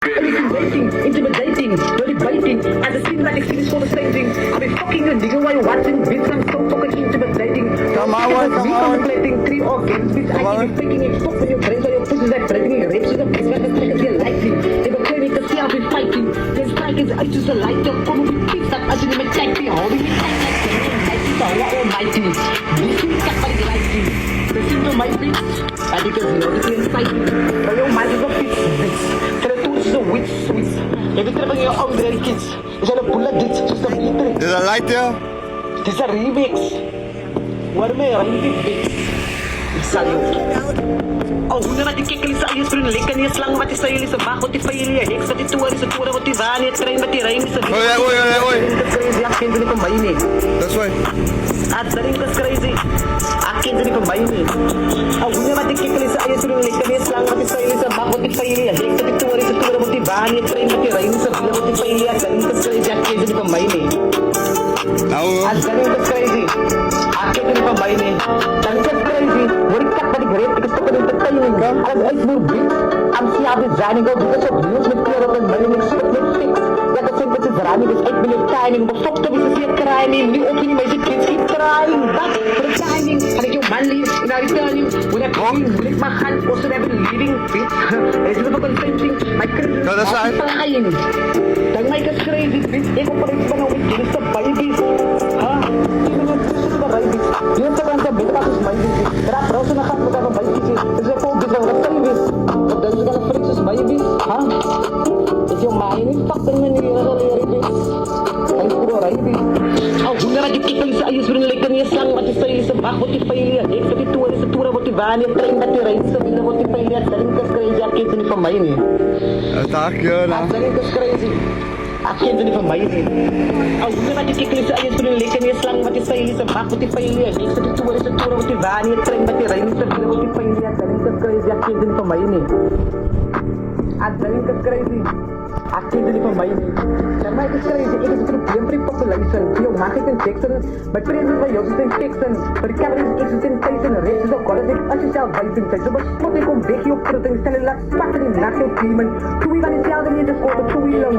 Intimidating, really biting, and it seems like it's for the same thing. I've been fucking a nigga while you're watching, bitch, I'm so fucking intimidating. Kamawan, Me kamawan. contemplating 3 organs, bitch, I Kamawan. keep faking it, fuck with your brains or your pussies like breathing it, rapes is a bitch, like a second you're likely. They were claiming to see I've been fighting, their strike is I just a light, your phone will be fixed up, I didn't even check me, holding me tight like the mighty, so what almighty. This is cut by the lighting, listen to my bitch, I think it's logically insightful, but your mind is a bitch, bitch. Is a witch switch. Every time you own the kids, is a bullet ditch, just a military. There's a light there. This is a remix. What am I writing, bitch? Salute. Oh, hoe na die kikkel is alles vriend lekker nie slang wat is jullie se wag wat die vir jullie heks wat die toer is toer wat die waan het trein met die rein is. Oei. Dit is crazy, ek ken dit nie van my nie. That's right. Ah, dit is crazy. Ek ken dit nie van my nie. Oh, hoe na die kikkel is alles vriend lekker nie slang wat is jullie se wag wat die vir jullie heks wat die toer is toer wat die waan het trein met die rein is. Wat die vir jullie dit is crazy, ek ken dit nie van my nie. Nou, Ah, dit is crazy. Ek ken dit nie van my nie. Dit is crazy. Word ek kat by die great ek is toch in entertaining. As uitvoer beat, I'm see how this running go because of views met clear op en million expect met fix. Ja, dat vind het is running, is 8 million timing. Maar fuck to be to see it crying. Nu ook niet meer zit kids keep crying. But for the timing, had ik jou man leave and I return you. When I call you, wil ik mijn hand also hebben leaving. Bitch, is het ook consenting. My kids is dat is uit. flying. Dan maak ik crazy, bitch. Ik op een van een week, is de babies. Ha? Even een tussen de babies. Je hebt er aan de binnen, dat is mijn bitch. Raap roze naar gaat met een babies. Het is een vol bitch, dat zijn bitch. Wat dan is dat een friks is babies? Ha? Is jouw mind niet fucking manier, dat is een bitch. Hij is gewoon babies. Oh, hoe na die kikkel is ayos rin lekker niya slang wat is tayo sa bak wat ipaili ek sa tuwa sa tura wat ibani train na tirain sa bila wat ipaili at daling kas crazy ak kito ni pamay ni. tak yun At daling kas crazy. Ak kito ni pamay ni. Oh, hoe na die kikkel is ayos rin lekker niya slang wat is tayo sa bak wat ipaili ek sa tuwa wat ibani train na tirain sa bila wat ipaili at daling kas crazy ak kito ni pamay ni. At daling kas crazy. Ek ken dit nie van my nie. Nou my is crazy, ek is een pretty population. Jou maak ek in Jackson, my friends is by jou in Texan. Maar die camera is in Tyson, rechts is ook college, ek as jezelf buiten zijn. So bespot ek om weg jou prutting, stel je laat spatten in nacht jou teamen. Toe wie van die zelden niet, dus over toe wie lang.